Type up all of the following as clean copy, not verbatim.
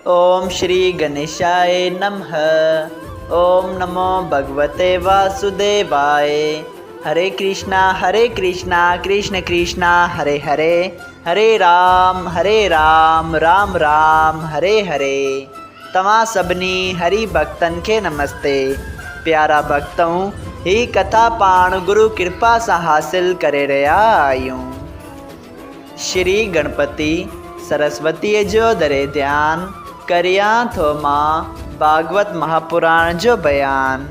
ओम श्री गणेशाय नमः। ओम नमो भगवते वासुदेवाय। हरे कृष्णा कृष्ण कृष्णा हरे हरे, हरे राम राम राम हरे हरे। तव्हां सभिनी हरि भक्तन के नमस्ते। प्यारा भक्तों, ही कथा पाण गुरु कृपा से हासिल करे रहा आयूं। श्री गणपति सरस्वती जो दरे ध्यान करिया थो मां भागवत महापुराण जो बयान,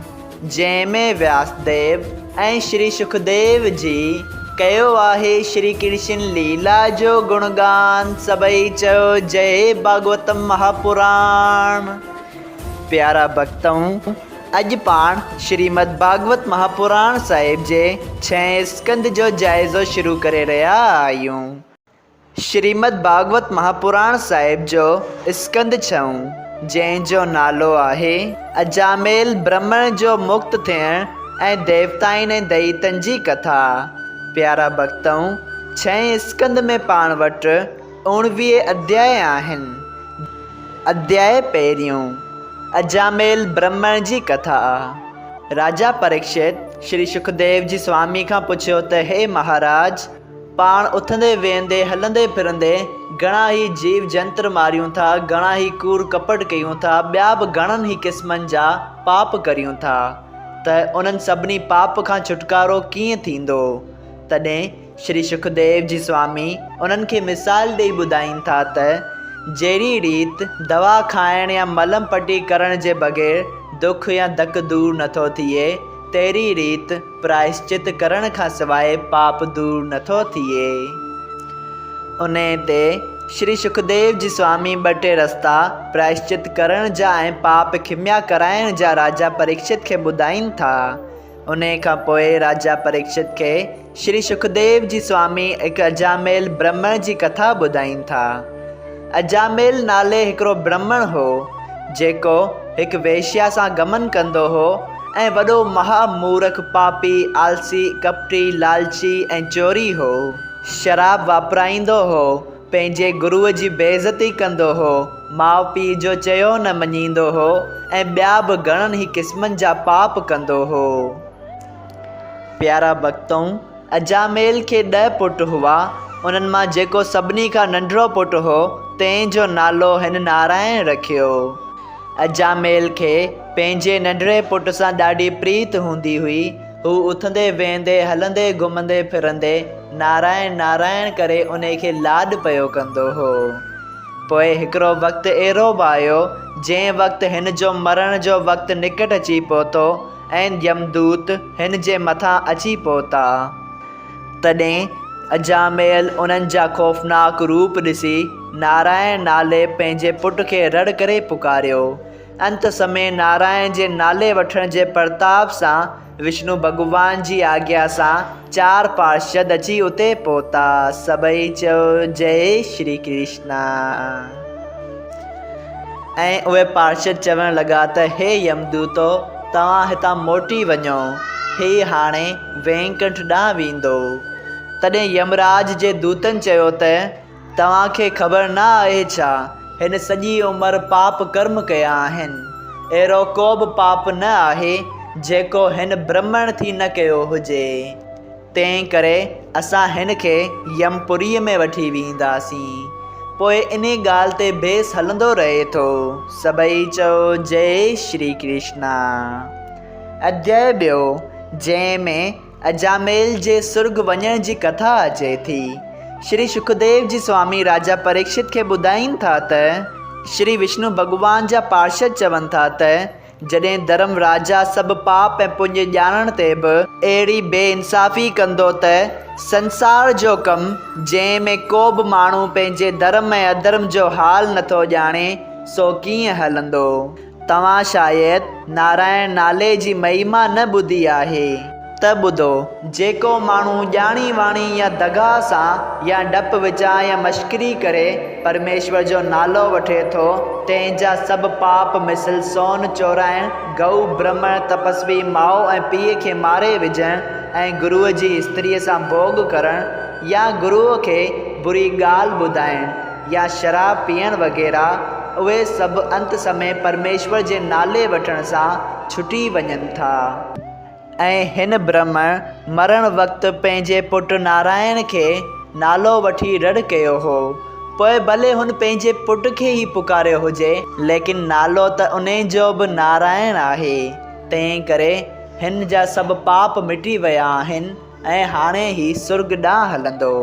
जैमें व्यासदेव ऐं श्री सुखदेव जी कयो आहे श्री कृष्ण लीला जो गुणगान। सबई चयो जय भागवत महापुराण। प्यारा भक्तों, अज पाण श्रीमद भागवत महापुराण साहिब जे 6 स्कंद जो जायज़ो शुरू करे रहा आयूं। श्रीमद भागवत महापुराण साहिब जो स्कंद 6, जंहिंजो नालो आहे अजामेल ब्राह्मण जो मुक्त थियण ऐं देवताउनि ऐं दैतनि जी कथा। प्यारा भक्तों, 6 स्कंद में पाण वटि 19 अध्याय आहिनि। अध्याय पहिरियों, अजामेल ब्राह्मण जी कथा। राजा परीक्षित श्री सुखदेव जी स्वामी खां पुछियो त हे महाराज, पाण उथंदे वेंदे हलंदे फिरंदे घणा ही जीव जंत्र मारियूं था, घणा ही कूड़ कपट कयूं था, ॿिया बि घणनि ही क़िस्मनि जा पाप करियूं था, त उन्हनि सभिनी पाप खां छुटकारो कीअं थींदो? तॾहिं श्री सुखदेव जी स्वामी उन्हनि खे मिसाल ॾेई ॿुधाइनि था त जहिड़ी रीत दवा खाइण या मलम पटी करण जे बग़ैर दुख या धक दूर नथो थिए, तेरी रीत प्रायश्चित करण खां सवाइ पाप दूर नथो थिए। उन ते श्री सुखदेव जी स्वामी 2 रस्ता प्रायश्चित करण जा ऐं पाप खिम्या कराइण जा राजा परीक्षित खे ॿुधाइनि था। उन खां पोइ राजा परीक्षित खे श्री सुखदेव जी स्वामी हिकु अजामेल ब्राह्मण जी कथा ॿुधाइनि था। अजामेल नाले हिकिड़ो ब्राह्मण हो, जेको हिकु वेश्या सां गमन कंदो हो ऐं वॾो महामूर्ख, पापी, आलसी, कपटी, लालची ऐं चोरी हो। शराब वापराईंदो हो, पंहिंजे गुरुअ जी बेइज़ती कंदो हो, माउ पीउ जो चयो न मञींदो हो ऐं ॿिया बि घणनि ही क़िस्मनि जा पाप कंदो हो। प्यारा भक्तों, अजामेल खे 10 पुट हुआ। उन्हनि मां जेको सभिनी खां नंढिड़ो पुटु हो, तंहिंजो नालो हिन नारायण रखियो। अजामेल खे पंहिंजे नंढिड़े पुट सां ॾाढी प्रीत हूंदी हुई। हू उथंदे वेंदे हलंदे घुमंदे फिरंदे नारायण नारायण करे उन खे लाॾ पियो कंदो हो। पोइ हिकिड़ो वक़्तु अहिड़ो बि आयो जंहिं वक़्तु हिन जो मरण जो वक़्तु निकट अची पहुतो ऐं यमदूत हिन जे मथां अची पहुता। तॾहिं अजामेल उन्हनि जा ख़ौफ़नाक रूप ॾिसी नारायण नाले पंहिंजे पुट खे रड़ करे पुकारियो। अंत समय नारायण जे नाले वठण जे प्रताप सां विष्णु भॻवान जी आज्ञा सां 4 पार्षद अची उते पहुता। सबई चयो जय श्री कृष्णा। ऐं उहे पार्षद चवण लॻा त हे यमदूतो, तव्हां हितां मोटी वञो, ही हाणे वैकुंठ ॾांहुं वेंदो। तॾहिं यमराज जे दूतनि चयो त तव्हांखे ख़बर न आहे छा, हिन सॼी उमिरि पाप कर्म कया आहिनि। अहिड़ो को बि पाप न आहे जेको हिन ब्राह्मण थी न कयो हुजे। तंहिं करे असां हिन खे यमपुरीअ में वठी वेंदासीं। पोइ इन ॻाल्हि ते बेस हलंदो रहे थो। सबई चयो जय श्री कृष्णा। अध्याय 2, जंहिंमें अजामेल जे सुर्ग वञण जी कथा अचे थी। श्री सुखदेव जी स्वामी राजा परीक्षित खे ॿुधाइनि था त श्री विष्णु भॻवान जा पार्षद चवनि था त जॾहिं धर्म राजा सभु पाप ऐं पुण्य ॼाणण ते बि अहिड़ी बेइंसाफ़ी कंदो त संसार जो कमु जंहिंमें को बि माण्हू पंहिंजे धर्म ऐं अधर्म जो हाल नथो ॼाणे, सो कीअं हलंदो? तव्हां शायदि नारायण नाले जी महिमा न ॿुधी आहे। त ॿुधो, जेको माण्हू ॼाणी वाणी या दगा सां या डप विचां या मश्करी करे परमेश्वर जो नालो वठे थो, तंहिंजा सभु पाप मिसल सोन चोराइण, गऊ ब्राह्मण तपस्वी माउ ऐं पीउ खे मारे विझण ऐं गुरुअ जी स्त्रीअ सां भोग करण या गुरुअ खे बुरी ॻाल्हि ॿुधाइण या शराब पीअण वग़ैरह उहे सभु अंत समय परमेश्वर जे नाले वठण सां छुटी वञनि था। ऐं हिन ब्रह्मण मरण वक़्तु पंहिंजे पुटु नारायण खे नालो वठी रड़ कयो हो। पोइ भले हुन पंहिंजे पुट खे ई पुकारियो हुजे, लेकिन नालो त उन जो बि नारायण आहे। तंहिं करे हिन जा सभु पाप मिटी विया आहिनि ऐं हाणे ही सुर्ग ॾांहुं हलंदो।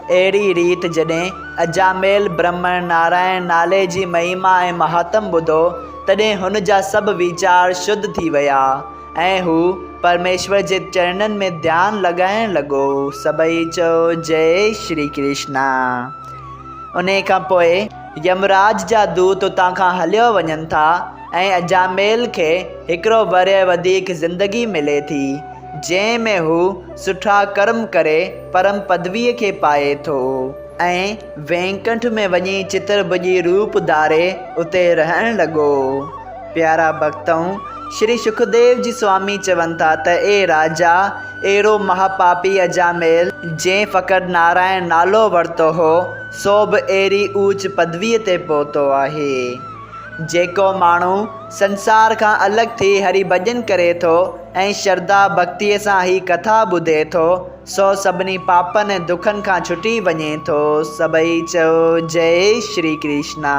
अहिड़ी रीति जॾहिं अजामेल ब्रह्मण नारायण नाले जी महिमा ऐं महात्म ॿुधो, तॾहिं हुन जा सभु वीचार शुद्ध थी विया ऐं हू परमेश्वर जे चरणनि में ध्यानु लॻाइण लॻो। सभई चओ जय श्री कृष्णा। उन खां पोइ यमराज जा दूत उतां खां हलियो वञनि था ऐं अजामेल खे हिकिड़ो वरे वधीक ज़िंदगी मिले थी, जंहिं में हू सुठा कर्म करे परम पदवीअ खे पाए थो ऐं वैकुंठ में वञी चित्र भुॼी रूप धारे उते रहण लॻो। प्यारा भक्तऊं, श्री सुखदेव जी स्वामी चवनि था त ए राजा, अहिड़ो महापापी अजामेल जंहिं फ़क़ति नारायण नालो वरितो हो, सो बि अहिड़ी ऊच पदवीअ ते पहुतो आहे। जेको माण्हू संसार खां अलॻि थी हरि भॼन करे थो ऐं श्रद्धा भक्तीअ सां ही कथा ॿुधे थो, सो सभिनी पापनि ऐं दुखनि खां छुटी वञे थो। सभई चओ जय श्री कृष्णा।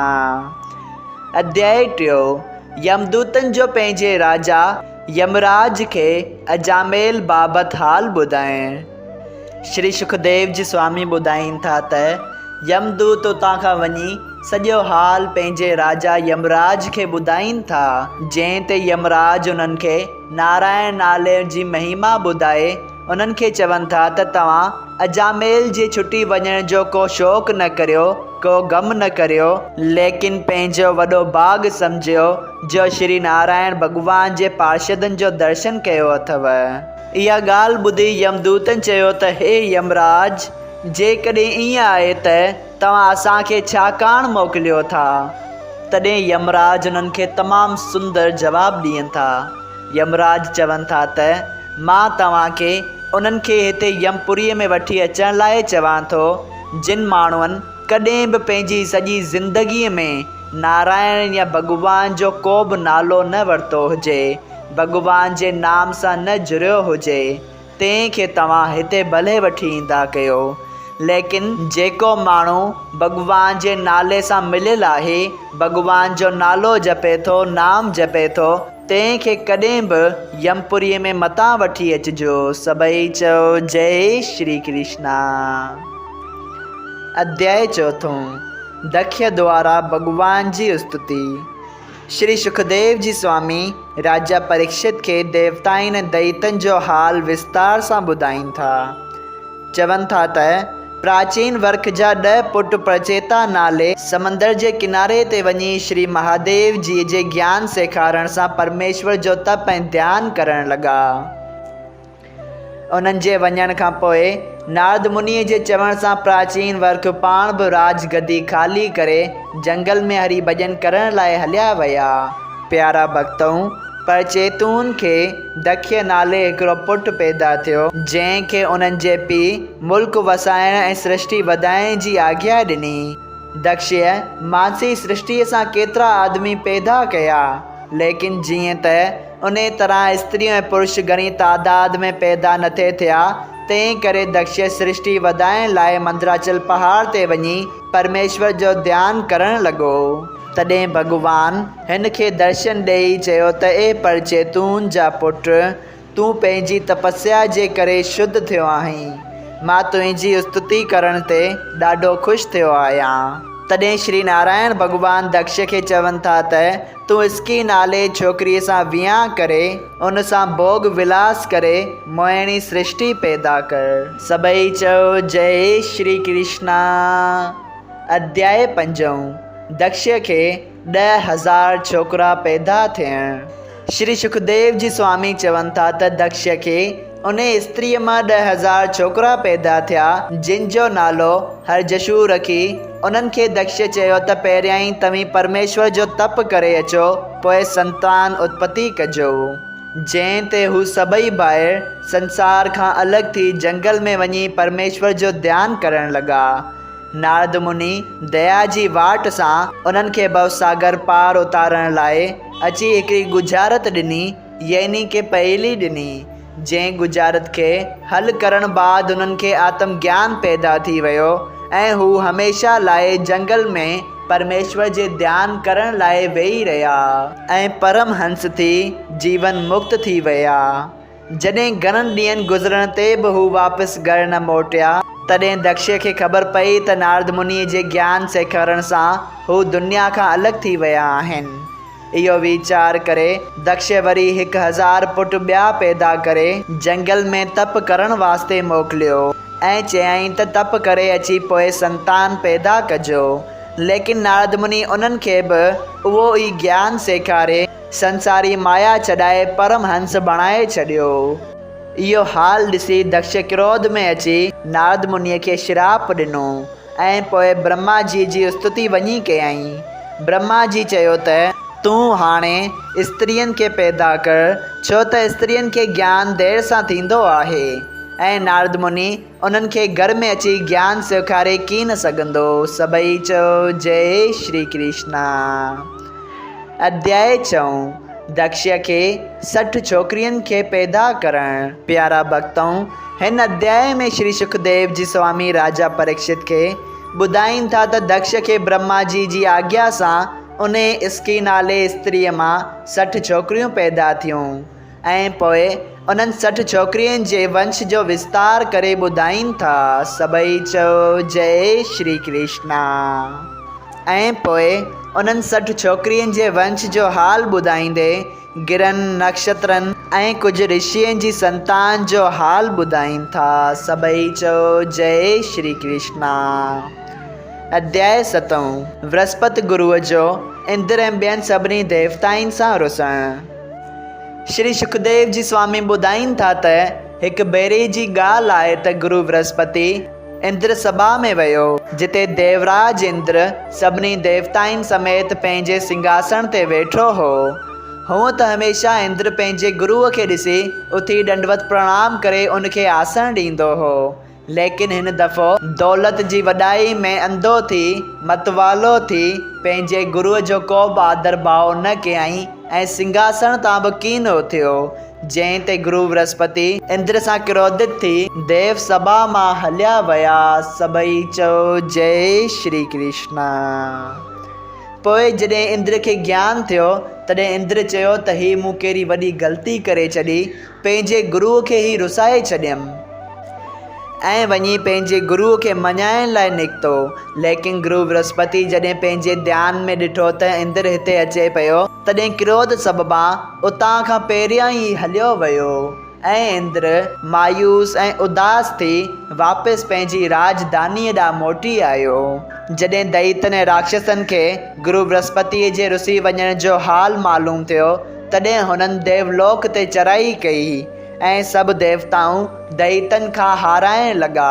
अध्याय 3। यमदूतनि जो पंहिंजे राजा यमराज खे अजामेल बाबति हाल ॿुधाइण। श्री सुखदेव जी स्वामी ॿुधाइनि था त यमदूत उतां खां वञी सॼो हाल पंहिंजे राजा यमराज खे ॿुधाइनि था, जंहिं ते यमराज उन्हनि खे नारायण नाले जी महिमा ॿुधाए उन्हनि खे चवनि था त तव्हां अजामेल जे छुटी वञण जो को शौक़ न करियो, को गम न करियो, लेकिन पंहिंजो वॾो भाग सम्झियो जो श्री नारायण भॻवान जे पार्षदनि जो दर्शन कयो अथव। इहा ॻाल्हि ॿुधी यमदूतनि चयो त हे यमराज, जेकॾहिं ईअं आहे त तव्हां असांखे छाकाणि मोकिलियो था? तॾहिं यमराज उन्हनि खे तमामु सुंदर जवाबु ॾियनि था। यमराज चवनि था त मां तव्हांखे उन्हनि खे हिते यमपुरीअ में वठी अचण लाइ चवां थो, जिन माण्हुनि कॾहिं बि पंहिंजी सॼी ज़िंदगीअ में नारायण या भॻवान जो को बि नालो न वरितो हुजे, भॻवान जे नाम सां न जुड़ियो हुजे, तंहिंखे तव्हां हिते भले वठी ईंदा कयो। लेकिन जेको माण्हू भॻवान जे नाले सां मिलियलु आहे, भॻवान जो नालो जपे थो, नाम जपे थो, तंहिंखे कॾहिं बि यमपुरीअ में मतां वठी अचिजो। सभई चओ जय श्री कृष्णा। अध्याय 4। दक्ष द्वारा भॻवान जी स्तुति। श्री सुखदेव जी स्वामी राजा परीक्षित खे देवताउनि ऐं दैतनि जो हाल विस्तार सां ॿुधाइनि था। चवनि था त प्राचीन वर्ख जा 10 पुट प्रचेता नाले समंदर जे किनारे ते वञी श्री महादेव जी जे ज्ञान सेखारण सां परमेश्वर जो तप ऐं ध्यानु करण लॻा। उन्हनि जे वञण खां पोइ नारद मुनीअ जे चवण सां प्राचीन वर्ख पाण बि राजगद्दी ख़ाली करे जंगल में हरि भॼन करण लाइ हलिया विया। प्यारा भक्तऊं, परचेतुनि खे दक्ष नाले हिकिड़ो पुटु पैदा थियो, जंहिंखे उन्हनि जे पीउ मुल्क वसाइण ऐं सृष्टि वधाइण जी आज्ञा ॾिनी। दक्ष मानसी सृष्टिअ सां केतिरा आदमी पैदा कया, लेकिन जीअं त उन तरह स्त्रियूं ऐं पुरुष घणी तादाद में पैदा न थे थिया, तंहिं करे दक्ष सृष्टि वधाइण लाइ मंदराचल पहाड़ ते वञी परमेश्वर जो ध्यानु करणु लॻो। तॾहिं भॻवान हिन खे दर्शन ॾेई चयो त ए परचेतुनि जा पुट, तूं पंहिंजी तपस्या जे करे शुद्ध थियो आहीं। मां तुंहिंजी स्तुति करण ते ॾाढो ख़ुशि थियो आहियां। तॾहिं श्री नारायण भॻवान दक्ष खे चवनि था त तूं इसकी नाले छोकिरीअ सां वियांह करे उन सां भोग विलास करे मोहिणी सृष्टि पैदा कर। सभई चओ जय श्री कृष्णा। अध्याय 5। दक्ष खे 10,000 छोकिरा पैदा थियण। श्री सुखदेव जी स्वामी चवनि था त दक्ष खे उन स्त्रीअ मां 10,000 छोकिरा पैदा थिया, जिन जो नालो हरजशु रखी। उन्हनि खे दक्ष चयो त पहिरियां ई तव्हीं परमेश्वर जो तप करे अचो, पोइ संतान उत्पत्ति कजो। जंहिं ते हू सभई ॿाहिरि संसार खां अलॻि थी जंगल में वञी परमेश्वर जो ध्यानु करणु लॻा। नारद मुनि दया जी वाट सां उन्हनि खे भवसागर पार उतारण लाइ अची हिकिड़ी गुजारत ॾिनी, यानी के पहेली ॾिनी। जंहिं गुजारत खे हल करण बाद उन्हनि खे आत्म ज्ञान पैदा थी वियो ऐं हू हमेशा लाइ जंगल में परमेश्वर जे ध्यान करण लाइ वेही रहिया ऐं परमहंस थी जीवन मुक्त थी विया। जॾहिं घणनि ॾींहंनि गुज़रण ते बि हू वापसि घर न मोटिया, तॾहिं दक्ष खे ख़बर पई त नारद मुनीअ जे ज्ञान सेखारण सां हू दुनिया खां अलॻि थी विया आहिनि। इहो वीचार करे दक्ष वरी 1000 पुट ॿिया पैदा करे जंगल में तप करण वास्ते मोकिलियो ऐं चयाईं त तप करे अची पोइ संतान पैदा कजो। लेकिन नारद मुनि उन्हनि खे बि उहो ई ज्ञान सेखारे संसारी माया चढ़ाए परमहंस बणाए छॾियो। इहो हाल ॾिसी दक्ष क्रोध में अची नारद मुनीअ खे श्राप ॾिनो ऐं पोइ ब्रह्मा जी स्तुति वञी कयईं। ब्रह्मा जी चयो त तूं हाणे स्त्रियुनि खे पैदा कर, छो त स्त्रियुनि खे ज्ञान देर सां थींदो आहे ऐं नारद मुनि उन्हनि खे घर में अची ज्ञान सेखारे की न सघंदो। सभई चओ जय श्री कृष्णा। अध्याय 4 दक्ष खे 60 छोकिरियुनि खे पैदा करणु। प्यारा भक्तों, हिन अध्याय में श्री सुखदेव जी स्वामी राजा परीक्षित खे ॿुधाइनि था त दक्ष खे ब्रह्मा जी आज्ञा सां उन इसकी नाले स्त्रीअ मां 60 छोकिरियूं पैदा थियूं ऐं पोइ उन्हनि 60 छोकिरियुनि जे वंश जो विस्तार करे ॿुधाइनि था। सभई चओ जय श्री कृष्णा। ऐं पोइ उन्हनि 60 छोकिरियुनि जे वंश जो हाल ॿुधाईंदे गिरनि, नक्षत्रनि ऐं कुझु ऋषियुनि जी संतान जो हाल ॿुधाइनि था। सभई चओ जय श्री कृष्णा। अध्याय 7 विस्पति गुरुअ जो इंद्र ऐं ॿियनि सभिनी देवताउनि सां रुसणु। श्री सुखदेव जी स्वामी ॿुधाइनि था त हिकु भेरे जी ॻाल्हि आहे त गुरु विस्पति इंद्र सभा में वियो, जिते देवराज इंद्र सभिनी देवताउनि समेत पंहिंजे सिंघासन ते वेठो हो। हूअं त हमेशह इंद्र पंहिंजे गुरुअ खे ॾिसी उथी दंडवत प्रणाम करे उनखे आसन ॾींदो हो, लेकिन हिन दफ़ो दौलत जी वॾाई में अंधो थी मतवालो थी पंहिंजे गुरुअ जो को बि आदर भाव न कयईं ऐं सिंघासन तां बि कीनो थियो, जंहिं ते गुरु विस्पति इंद्र सां क्रोधित थी देव सभा मां हलिया विया। सभई चओ जय श्री कृष्णा। पोइ जॾहिं इंद्र खे ज्ञान थियो, तॾहिं इंद्र चयो त ही मूं कहिड़ी वॾी ग़लती करे छॾी, पंहिंजे गुरुअ खे ई रुसाए छॾियमि ऐं वञी पंहिंजे गुरुअ खे मञाइण लाइ निकितो। लेकिन गुरु विस्पति जॾहिं पंहिंजे ध्यान में ॾिठो त इंद्र हिते अचे पियो, तॾहिं क्रोध सबबा उतां खां पहिरियां ई हलियो वियो ऐं इंद्र मायूस ऐं उदास थी वापसि पंहिंजी राजधानीअ ॾांहुं मोटी आयो। जॾहिं दैत्यनि ऐं राक्षसनि खे गुरु विस्पतिअ जे रुसी वञण जो हाल मालूम थियो, तॾहिं हुननि देवलोक ते चढ़ाई कई ऐं सभु देवताऊं दैत्यनि खां हाराइण लॻा।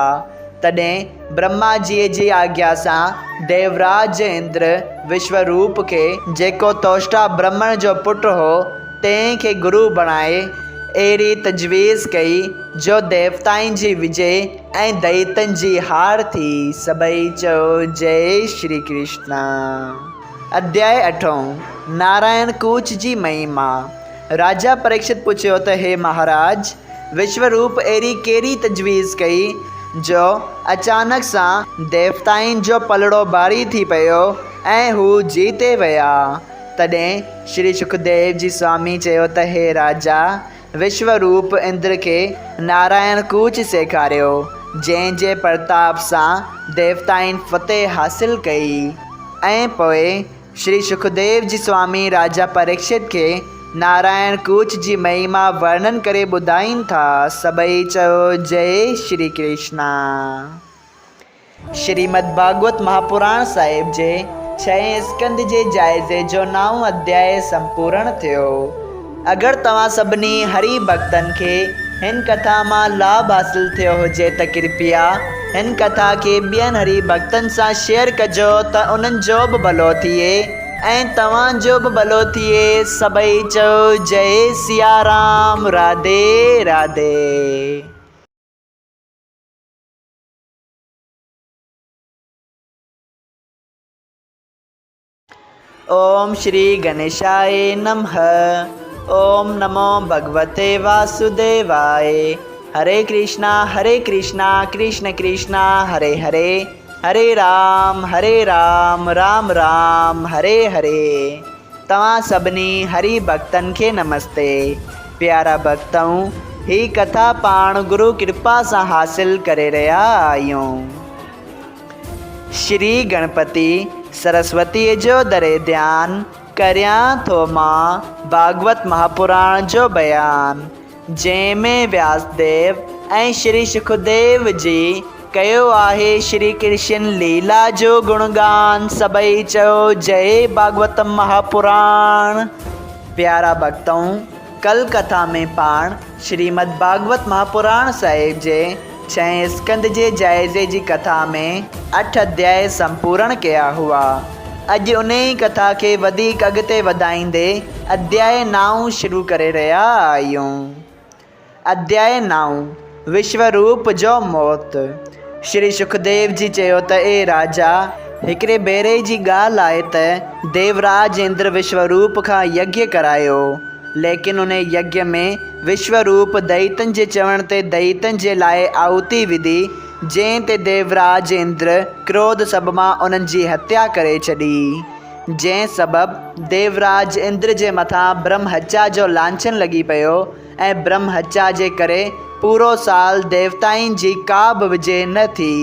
तॾहिं ब्रह्मा जी आज्ञा सां देवराज इंद्र विश्वरूप खे, जेको तोष्टा ब्राह्मण जो पुटु हो, तंहिंखे गुरु बणाए अहिड़ी तजवीज़ कई जो देवताउनि जी विजय ऐं दैत्यनि जी हार थी। सभई चओ जय श्री कृष्णा। अध्याय 8 नारायण कूच जी महिमा। राजा परीक्षित पुछियो त हे महाराज, विश्वरूप अहिड़ी कहिड़ी तजवीज़ कई जो अचानक सां देवताउनि जो पलड़ो भारी थी पियो ऐं हू जीते विया। तॾहिं श्री सुखदेव जी स्वामी चयो त हे राजा, विश्वरूप इंद्र खे नारायण कूच सेखारियो, जंहिंजे प्रताप सां देवताउनि फतेह हासिल कई। ऐं पोइ श्री सुखदेव जी स्वामी राजा परीक्षित खे नारायण कूच जी महिमा वर्णन करे ॿुधाइनि था। सभई चओ जय श्री कृष्णा। श्रीमद् भागवत महापुराण साहिब जे 6 स्कंद जे जाइज़े जो 9 अध्याय संपूर्ण थियो। अगरि तव्हां सभिनी हरि भक्तनि खे हिन कथा मां लाभ हासिल थियो हुजे त कृपया हिन कथा खे ॿियनि हरि भक्तनि सां शेयर कजो त उन्हनि जो बि भलो थिए ऐं तव्हांजो बि भलो थिए। सभई चओ जय सिया राम। राधे राधे। ओम श्री गणेशाय नमः। ओम नमो भगवते वासुदेवाय। हरे कृष्णा कृष्ण कृष्णा हरे हरे, हरे राम राम राम हरे हरे। तव्हां सभिनी हरि भक्तन के नमस्ते। प्यारा भक्तों, ही कथा पाण गुरु कृपा से हासिल करे रहा आहियूं। श्री गणपति सरस्वती जो दरे ध्यान करियां थो मां भागवत महापुराण जो बयान, जंहिंमें व्यासदेव ऐं श्री सुखदेव जी कयो आहे श्री कृष्ण लीला जो गुणगान। सभई चयो जय भागवत महापुराण। प्यारा भक्तों, कल कथा में पाण श्रीमद् भागवत महापुराण साहिब जे 6 स्कंद जे जायज़े जी कथा में 8 अध्याय संपूर्ण किया हुआ। अज उन कथा के वधीक अॻिते वधाईंदे अध्याय 9 शुरू करे रहा आहियूं। अध्याय 9 विश्वरूप जो मौत। श्री सुखदेव जी चयो त ए राजा, हिकिड़े भेरे जी ॻाल्हि आहे त देवराज इंद्र विश्वरूप खां यज्ञ करायो, लेकिन उन यज्ञ में विश्वरूप दैतन जे चवण ते दैतन जे लाइ आहुति विधी, जंहिं ते देवराज इंद्र क्रोध सब मां उन्हनि जी हत्या करे छॾी। जंहिं सबबु देवराज इंद्र जे मथां ब्रह्महत्या जो लांछन लॻी पियो ऐं ब्रह्महत्या जे करे पूरो साल देवताउनि जी का बि विजय न थी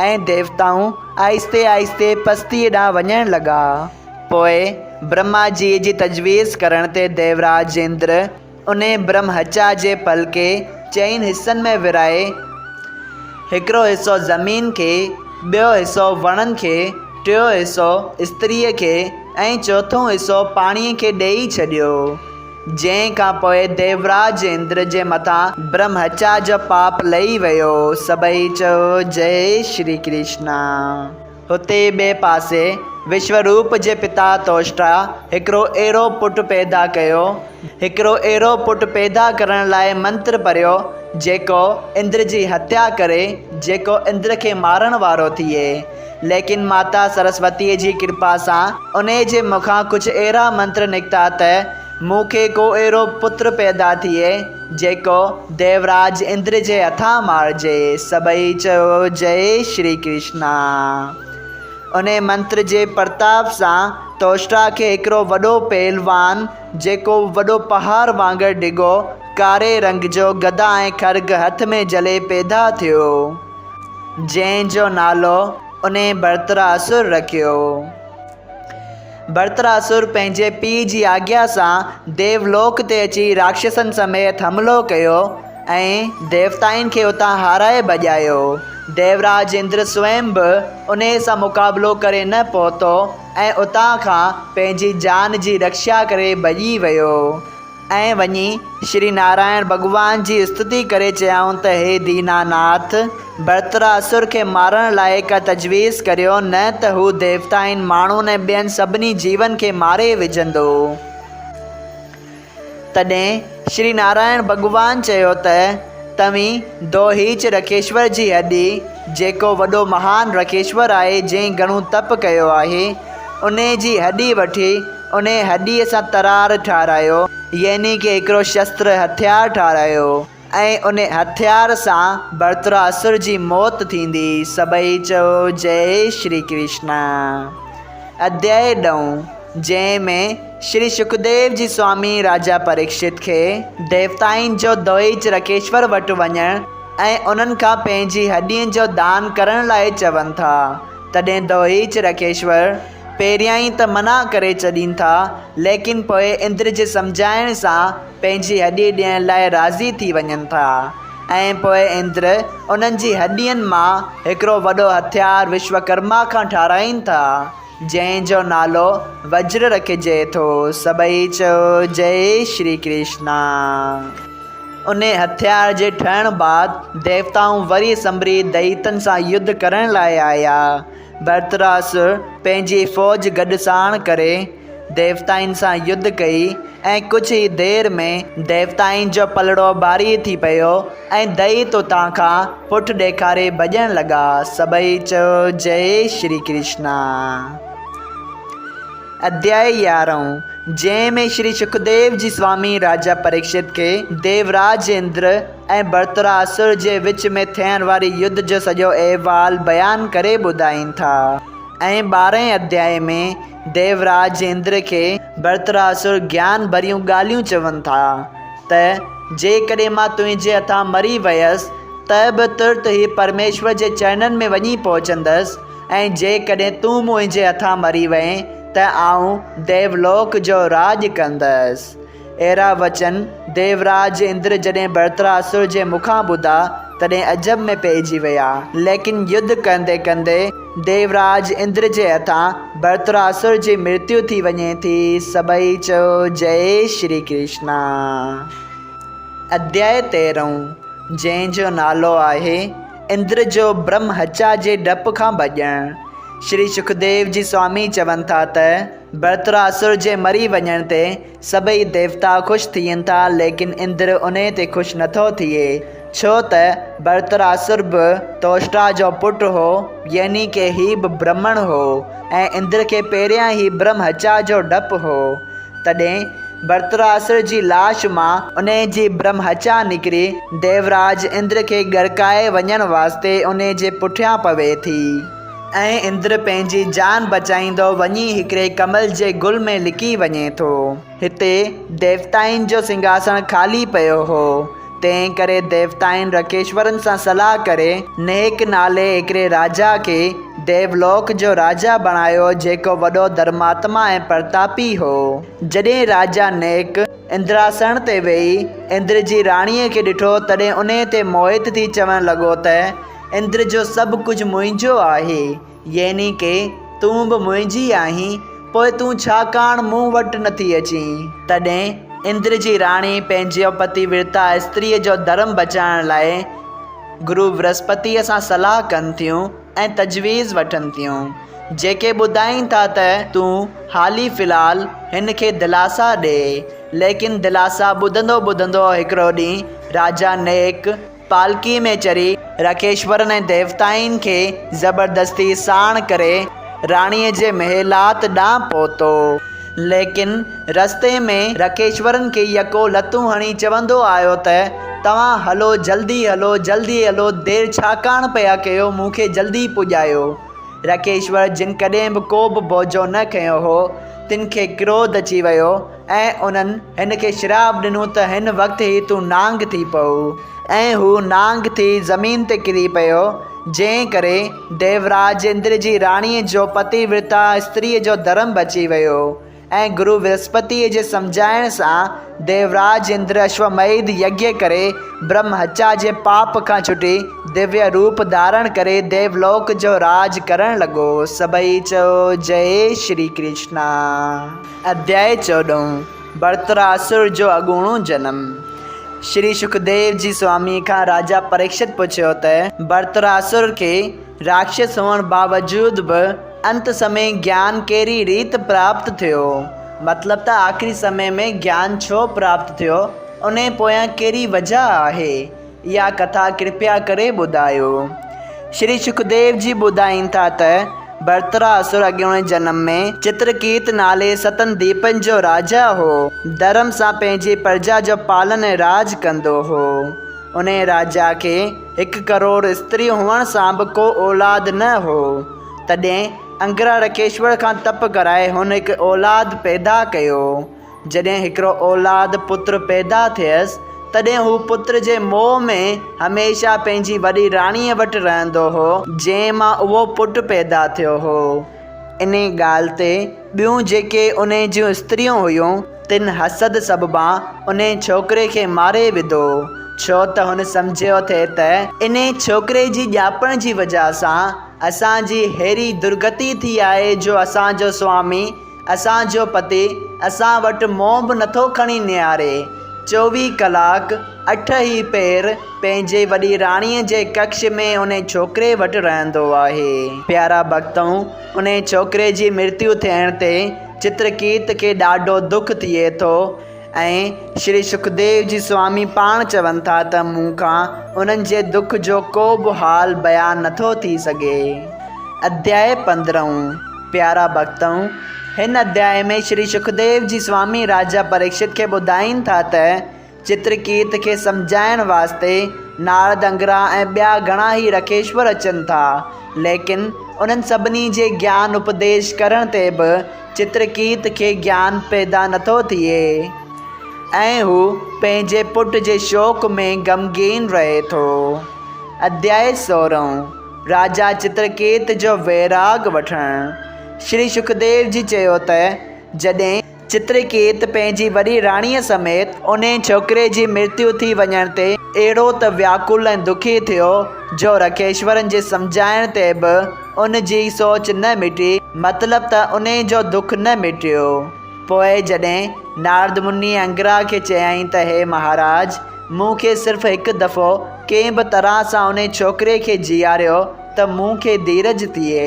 ऐं देवताऊं आहिस्ते आहिस्ते पस्तीअ ॾांहुं वञण लॻा। पोइ ब्रह्मा जी जी तजवीज़ करण ते देवराज इंद्र उन ब्रह्महत्या जे पल के 4 हिस्सनि में विराए, हिकिड़ो हिस्सो ज़मीन खे, ॿियो हिस्सो वणनि खे, टियों हिस्सो स्त्रीअ खे ऐं चौथों हिस्सो पाणीअ खे ॾेई छॾियो। जंहिं खां पोइ देवराज इंद्र जे मथां ब्रह्महत्या जो पाप लही वियो। सभई चयो जय श्री कृष्णा। हुते ॿिए पासे विश्वरूप जे पिता तोष्टा हिकिड़ो अहिड़ो पुटु पैदा कयो, हिकिड़ो अहिड़ो पुटु पैदा करण लाइ मंत्र पढ़ियो जेको इंद्र जी हत्या करे, जेको इंद्र खे मारण वारो थिए। लेकिन माता सरस्वतीअ जी कृपा सां उन जे मुखां कुझु अहिड़ा मंत्र निकिता त मूंखे को अहिड़ो पुत्र पैदा थिए जेको देवराज इंद्र जे हथां मारिजे। सभई चयो जय श्री कृष्णा। उन मंत्र जे प्रताप सां तोष्टा खे हिकिड़ो वॾो पहलवान, जेको वॾो पहाड़ वांगुरु डिघो, कारे रंग जो गदा ऐं खड़ग हथ में जले पैदा थियो, जंहिंजो नालो उन भरतरासुर रखियो। भरतरासुर पंहिंजे पीउ जी आज्ञा सां देवलोक ते अची राक्षसनि समेत हमिलो कयो ऐं देवताउनि खे उतां हाराए भॼायो। देवराज इंद्र स्वयं बि उन सां मुक़ाबिलो करे न पहुतो ऐं उतां खां पंहिंजी जान जी रक्षा करे भॼी वियो ऐं वञी श्री नारायण भॻवान जी स्तुति करे चयाऊं त हे दीनानाथ, भरतरासुर खे मारण लाइ का तजवीज़ करियो, न त हू देवताउनि, माण्हुनि ऐं ॿियनि सभिनी जीवन खे मारे विझंदो। तॾहिं श्री नारायण भॻवान चयो त तव्हीं दोहीच रखेश्वर जी हॾी, जेको वॾो महान रखेश्वर आहे जंहिं घणो तप कयो आहे, उन जी हॾी वठी उन हॾीअ सां तरार ठारायो, यानी कि हिकिड़ो शस्त्र हथियार ठारायो ऐं उन हथियार सां भरतरासुर जी मौत थींदी। सभई चयो जय श्री कृष्णा। अध्याय 9 जंहिं में श्री सुखदेव जी स्वामी राजा परीक्षित खे देवताउनि जो दोहिच रखेश्वर वटि वञण ऐं उन्हनि खां पंहिंजी हॾियुनि जो दान करण लाइ चवनि था। तॾहिं दोहिच रखेश्वर पहिरियां ई त मना करे छॾीनि था, लेकिन पोइ इंद्र जे सम्झाइण सां पंहिंजी हॾी ॾियण लाइ राज़ी थी वञनि था ऐं पोइ इंद्र उन्हनि जी हॾियुनि मां हिकिड़ो वॾो हथियार विश्वकर्मा खां ठाराइनि था, जंहिंजो नालो वज्र रखिजे थो। सभई चयो जय श्री कृष्णा। उन हथियार जे ठहण बाद देवताऊं वरी संभरी दैतन सां युद्ध करण लाइ आया। भरतरासुर पंहिंजी फ़ौज गॾु साण करे देवताउनि सां युद्ध कई ऐं कुझु ई देर में देवताउनि जो पलड़ो भारी थी पियो ऐं दैत उतां खां पुठि ॾेखारे भॼण लॻा। सभई चयो जय श्री कृष्णा। अध्याय 11 जंहिंमें श्री सुखदेव जी स्वामी राजा परीक्षित के देवराज इंद्र ऐं बृतरासुर जे विच में थियण वारी युद्ध जो सॼो अहवाल बयान करे ॿुधाइनि था। ऐं 12हें अध्याय में देवराज इंद्र के बृतरासुर ज्ञान भरियूं ॻाल्हियूं चवनि था त जेकॾहिं मां तुंहिंजे हथां मरी वयसि त बि तुर्त ई परमेश्वर जे चरणनि में वञी पहुचंदसि ऐं जेकॾहिं तूं मुंहिंजे हथां मरी वएं त आऊं देवलोक जो राज कंदसि। अहिड़ा वचन देवराज इंद्र जॾहिं बृतरासुर जे मुखां ॿुधा तॾहिं अजब में पइजी विया। लेकिन युद्ध कंदे कंदे देवराज इंद्र जे हथां बृतरासुर जी मृत्यु थी वञे थी। सभई चयो जय श्री कृष्णा। अध्याय 13 जंहिंजो नालो आहे इंद्र जो ब्रह्महचा जे डप खां भॼणु। श्री सुखदेव जी स्वामी चवनि था त बृतरासुर जे मरी वञण ते सभई देवता ख़ुशि थियनि था, लेकिन इंद्र उन ते ख़ुशि नथो थिए, छो त बृतरासुर बि तोष्टा जो पुटु हो, यानी के ही बि ब्राह्मण हो ऐं इंद्र खे पहिरियां ई ब्रह्महचा जो डपु हो। तॾहिं बृतरासुर जी लाश मां उन जी ब्रह्महचा निकिरी देवराज इंद्र खे गरकाए वञण वास्ते उन जे पुठियां पवे थी ऐं इंद्र पंहिंजी जान बचाईंदो वञी हिकिड़े कमल जे गुल में लिकी वञे थो। हिते देवताउनि जो सिंघासन ख़ाली पियो हो, तंहिं करे देवताउनि रकेश्वरनि सां सलाह करे नेक नाले हिकिड़े राजा खे देवलोक जो राजा बणायो, जेको वॾो धर्मात्मा ऐं प्रतापी हो। जॾहिं राजा नेक इंद्रासन ते वेही इंद्र जी राणीअ खे ॾिठो तॾहिं उन ते मोहित थी चवणु लॻो त इंद्र जो सभु कुझु मुंहिंजो आहे, यानी के तूं बि मुंहिंजी आहीं, पोइ तूं छाकाणि मूं वटि नथी अची। तॾहिं इंद्र जी राणी पंहिंजो पतिव्रता स्त्रीअ जो धर्म बचाइण लाइ गुरु बृहस्पतिअ सां सलाह कनि थियूं ऐं तजवीज़ वठनि थियूं, जेके ॿुधाइनि था त तूं हाली फ़िलहाल हिन खे दिलासा ॾे। लेकिन दिलासा ॿुधंदो ॿुधंदो हिकिड़ो ॾींहुं राजा नेक पालकी में चढ़ी रकेश्वरनि ऐं देवताउनि खे ज़बरदस्ती साण करे राणीअ जे महिलात ॾांहुं पहुतो। लेकिन रस्ते में रकेश्वरनि खे यको लतूं हणी चवंदो आयो त तव्हां हलो, जल्दी हलो, जल्दी हलो, देरि छाकाणि पिया कयो, मूंखे जल्दी पुॼायो। रकेश्वर जिन कॾहिं बि को बि बोझो न खयो हो, तिन खे क्रोध अची वियो ऐं उन्हनि हिन खे श्राप ॾिनो त हिन वक़्तु ई तूं नांग थी पओ, ऐं हू नांग थी ज़मीन ते किरी पियो, जंहिं करे देवराज इंद्र जी राणीअ जो पतिव्रता स्त्रीअ जो धर्म बची वियो। ऐं गुरु बृहस्पतिअ जे सम्झाइण सां देवराज इंद्र अश्वमेध यज्ञ करे ब्रह्महचा जे पाप खां छुटी दिव्य रूप धारण करे देवलोक जो राज करण लॻो। सभई चयो जय श्री कृष्णा। अध्याय 14 बृतरासुर जो अगूणो जनम। श्री सुखदेव जी स्वामी खां राजा परीक्षित पुछियो त बृतरासुर खे राक्षस हुअण बावजूद बि अंत समय ज्ञान कहिड़ी रीत प्राप्त थियो, मतिलबु त आख़िरी समय में ज्ञान छो प्राप्त थियो, उन पोयां कहिड़ी वजह आहे, इहा कथा कृपया करे ॿुधायो। श्री सुखदेव जी ॿुधाइनि था त बृतरासुर अॻूणे जनम में चित्रकीत नाले सतन दीपनि जो राजा हो, धर्म सां पंहिंजी प्रजा जो पालन ऐं राज कंदो हो। उन राजा खे 1 करोड़ स्त्री हुअण सां बि को औलाद न हो। तॾहिं अंगरा रकेश्वर खां तप कराए हुन हिकु औलाद पैदा कयो। जॾहिं हिकिड़ो औलाद पुत्र पैदा थियसि तॾहिं हू पुत्र जे मोह में हमेशह पंहिंजी वॾी राणीअ वटि रहंदो हो, जंहिं मां उहो पुटु पैदा थियो हो। इन ॻाल्हि ते ॿियूं जेके उन जूं स्त्रियूं हुयूं तिन हसद सबबा उन छोकिरे खे मारे विधो, छो त हुन सम्झियो थे त इन छोकिरे जी ॼापण जी वजह सां असांजी अहिड़ी दुर्गति थी आहे जो असांजो स्वामी, असांजो पति असां वटि मोह बि नथो खणी निहारे। 24 कलाक 8 ई पेर पंहिंजे वॾी राणीअ जे कक्ष में उन छोकिरे वटि रहंदो आहे। प्यारा भक्तऊं, उन छोकिरे जी मृत्यु थियण ते चित्रकीत खे ॾाढो दुख थिए थो ऐं श्री सुखदेव जी स्वामी पाण चवनि था त मूंखां उन्हनि जे दुख जो को बि हाल बयानु नथो थी सघे। अध्याय 15 प्यारा भक्तऊं, हिन अध्याय में श्री सुखदेव जी स्वामी राजा परीक्षित के ॿुधाइनि था त चित्रकीत के समझाइण वास्ते नारद अंगरा ऐं ॿिया घणा ही रखेश्वर अचनि था, लेकिन उन्हनि सभिनी जे ज्ञान उपदेश करण ते बि चित्रकीत के ज्ञान पैदा नथो थिए ऐं हू पंहिंजे पुट जे शोक में गमगीन रहे थो। अध्याय 16 राजा चित्रकेत जो वैराग वठणु। श्री सुखदेव जी चयो त जॾहिं चित्रकेत पंहिंजी वॾी राणीअ समेत उन छोकिरे जी मृत्यु थी वञण ते अहिड़ो त व्याकुल ऐं दुखी थियो जो रखेश्वरनि जे सम्झाइण ते बि उन जी सोच न मिटी, मतिलब त उन जो दुख न मिटियो। पोइ जॾहिं नारद मुनि अंगरा खे चयाईं त हे महाराज, मूंखे सिर्फ़ु हिकु दफ़ो कंहिं बि तरह सां उन छोकिरे खे जीआरियो त मूंखे धीरज थिए।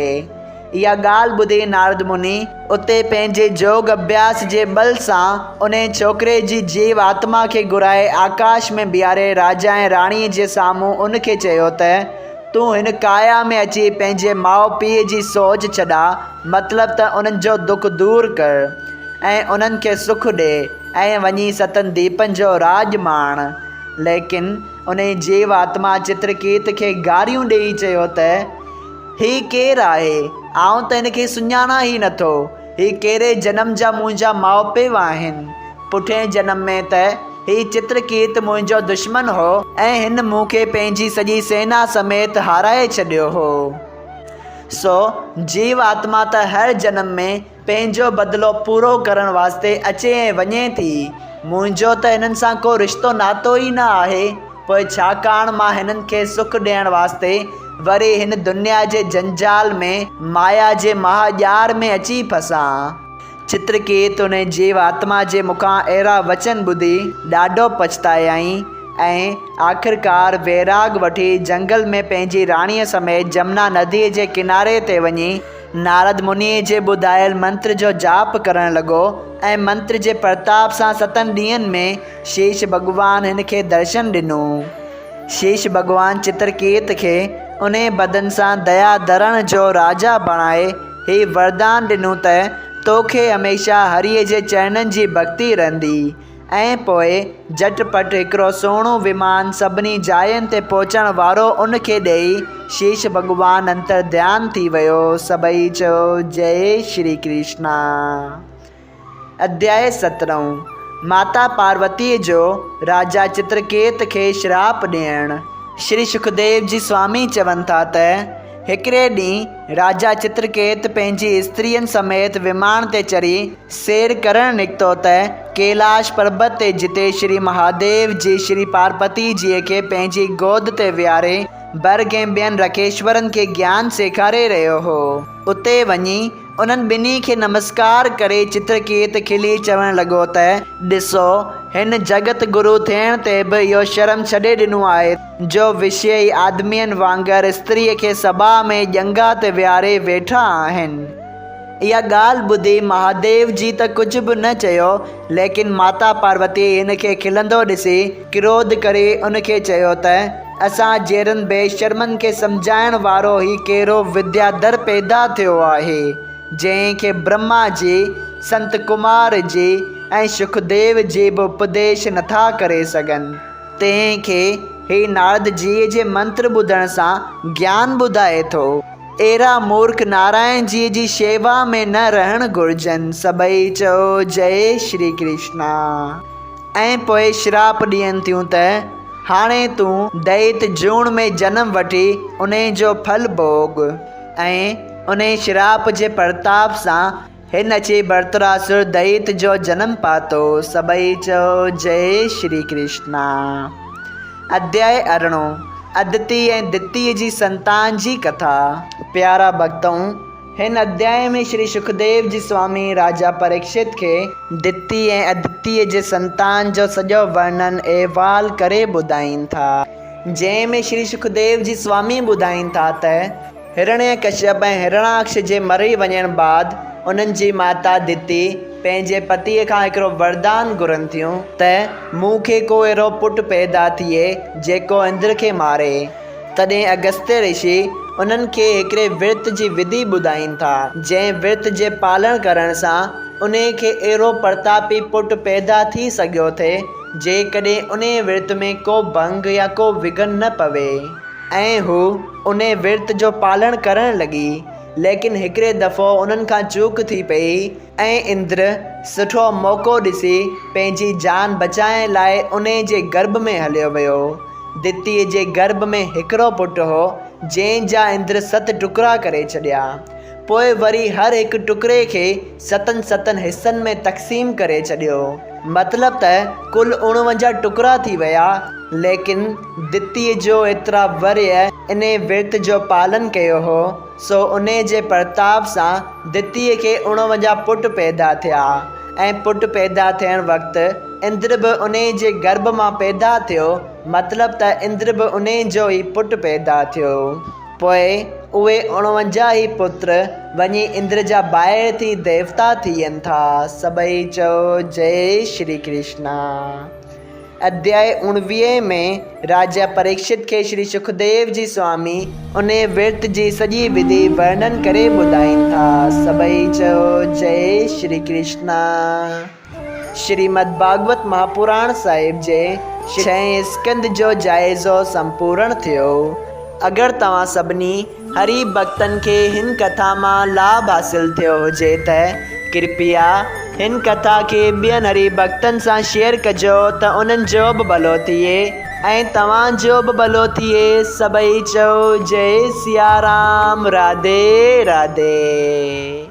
इहा ॻाल्हि ॿुधी नारद मुनि उते पंहिंजे जोग अभ्यास जे बल सां उन छोकिरे जी जीव आत्मा खे घुराए आकाश में बीहारे राजा ऐं राणीअ जे साम्हूं उनखे चयो त तूं हिन काया में अची पंहिंजे माउ पीउ जी सोच छॾा, मतिलब त उन्हनि जो दुख दूर कर ऐं उन्हनि खे सुख ॾे ऐं वञी सतनि दीपनि जो राज माण। लेकिन उन जीव आत्मा चित्रकेत खे गारियूं ॾेई चयो त ही केरु आहे? आउं त हिनखे सुञाणा ई नथो। ही कहिड़े जनम जा मुंहिंजा माउ पीउ आहिनि? पुठिएं जनम में त ही चित्रकेत मुंहिंजो दुश्मन हो ऐं हिन मूंखे पंहिंजी सॼी सेना समेत हाराए छॾियो हो। सो जीव आत्मा त हर जनम में पंहिंजो बदिलो पूरो करण वास्ते अचे ऐं वञे थी। मुंहिंजो त हिननि सां को रिश्तो नातो ई न आहे, पोइ छाकाणि मां हिननि खे सुख ॾियण वास्ते वरी हिन दुनिया जे जंजाल में माया जे महाॼार में अची फसां। चित्रकेत उन जीव आत्मा जे मुखां अहिड़ा वचन ॿुधी ॾाढो पछतायई ऐं आख़िरकार वैराग वठी जंगल में पंहिंजी राणीअ समेत जमुना नदीअ जे किनारे ते वञी नारद मुनीअ जे ॿुधायल मंत्र जो जाप करणु लॻो ऐं मंत्र जे प्रताप सां 7 ॾींहंनि में शेष भॻवान हिन खे दर्शन ॾिनो। शेष भॻवान चित्रकेत खे उन बदन सां दया धरण जो राजा बणाए ही वरदान ॾिनो त तोखे हमेशा हरीअ जे चरणनि जी भक्ति रहंदी। ऐं पोइ झटपट हिकिड़ो सुहिणो विमान सभिनी जायुनि ते पहुचण वारो उनखे ॾेई शेष भॻवान अंतर ध्यान थी वियो। सभई चयो जय श्री कृष्णा। अध्याय 17 माता पार्वतीअ जो राजा चित्रकेत खे श्राप ॾियणु। श्री सुखदेव जी स्वामी चवनि था त हिकिड़े ॾींहुं राजा चित्रकेत पंहिंजी स्त्रियुनि समेत विमान ते चढ़ी सैर करणु निकितो त कैलाश पर्बत ते जिते श्री महादेव जी श्री पार्वती जीअ खे पंहिंजी गोद ते विहारे बर्ग ऐं ॿियनि रखेश्वरनि खे ज्ञान सेखारे रहियो हो। उते वञी उन्हनि ॿिन्ही खे नमस्कार करे चित्रकेत खिली चवणु लॻो त ॾिसो, हिन जगत गुरु थियण ते बि इहो शर्म छॾे ॾिनो आहे जो विषय आदमियुनि वांगुरु स्त्रीअ खे सभा में ॼंगा ते विहारे वेठा आहिनि। इहा ॻाल्हि ॿुधी महादेव जी त कुझु बि न चयो, लेकिन माता पार्वती हिन खे खिलंदो ॾिसी क्रोध करे उनखे चयो त असां जहिड़नि बेशर्मनि खे सम्झाइण वारो ही कहिड़ो विद्याधर पैदा थियो आहे जंहिंखे ब्रह्मा जी, संत कुमार जी ऐं सुखदेव जी बि उपदेश नथा करे सघनि। तंहिंखे ही नारद जी जे मंत्र ॿुधण सां ज्ञान ॿुधाए थो। अहिड़ा मूर्ख नारायण जी जी शेवा में न रहणु घुरिजनि। सभई चयो जय श्री कृष्णा। ऐं पोइ श्राप ॾियनि थियूं त हाणे तूं दैत जूण में जनम वठी उन जो फल भोग। ऐं उन श्राप जे प्रताप सां हिन अची बर्तरासुर दैत जो जनम पातो। सभई चयो जय श्री कृष्णा। अध्याय 18 अदिति ऐं दिति जी संतान जी कथा। प्यारा भक्तों, हिन अध्याय में श्री सुखदेव जी स्वामी राजा परीक्षित खे दिति ऐं अदिति जे संतान जो सॼो वर्णन अहवाल करे ॿुधाइनि था, जंहिंमें श्री सुखदेव जी स्वामी ॿुधाइनि था त हिरण्यकश्यप ऐं हिरणाक्ष जे मरी वञण बाद उन्हनि जी माता दिति पंहिंजे पतीअ खां हिकिड़ो वरदान घुरनि थियूं त मूंखे को अहिड़ो पुटु पैदा थिए जेको इंद्र खे मारे। तॾहिं अगस्त्य ऋषि उन्हनि खे हिकिड़े विर्त जी विधि ॿुधाइनि था, जंहिं विर्त जे पालन करण सां उन खे अहिड़ो प्रतापी पुटु पैदा थी सघियो थे जेकॾहिं उन विर्त में को भंग या को विघन न पवे। ऐं हू उन विर्त जो पालन करणु लॻी, लेकिन हिकिड़े दफ़ो उन्हनि खां चूक थी पई ऐं इंद्र सुठो मौक़ो ॾिसी पंहिंजी जान बचाइण लाइ उन जे गर्भ में हलियो वियो। दितीअ जे गर्भ में हिकिड़ो पुटु हो जंहिंजा इंद्र 7 टुकड़ा करे छॾिया। पोइ वरी हर हिकु टुकड़े खे 7 हिस्सनि में तक़सीम करे छॾियो। मतिलब त कुल 49 टुकड़ा थी विया। लेकिन दितीअ जो एतिरा वर्य इन विर्त जो पालन कयो हो, सो उन जे प्रताप सां दितीअ खे 49 पुट पैदा थिया। ऐं पुट पैदा थियण वक़्तु इंद्र बि उन जे गर्भ मां पैदा थियो। मतिलब त इंद्र बि उन जो ई पुटु पैदा थियो। पोइ उहे 49 ई पुत्र वञी इंद्र जा ॿाहिरि थी देवता थियनि था। सभई चओ जय श्री कृष्णा। अध्याय 19 में राजा परीक्षित खे श्री सुखदेव जी स्वामी उन विर्त जी सॼी विधि वर्णन करे ॿुधाइनि था। सभई चओ जय श्री कृष्णा। श्रीमद् भागवत महापुराण साहिब जे 6 स्कंद जो जाइज़ो संपूर्ण थियो। अगरि तव्हां सभिनी हरि भक्तनि खे हिन कथा मां लाभ हासिल थियो हुजे त कृपया हिन कथा खे ॿियनि हरि भक्तनि सां शेयर कजो त उन्हनि जो बि भलो थिए ऐं तव्हांजो बि भलो थिए। सभई चओ जय सिया राम। राधे राधे।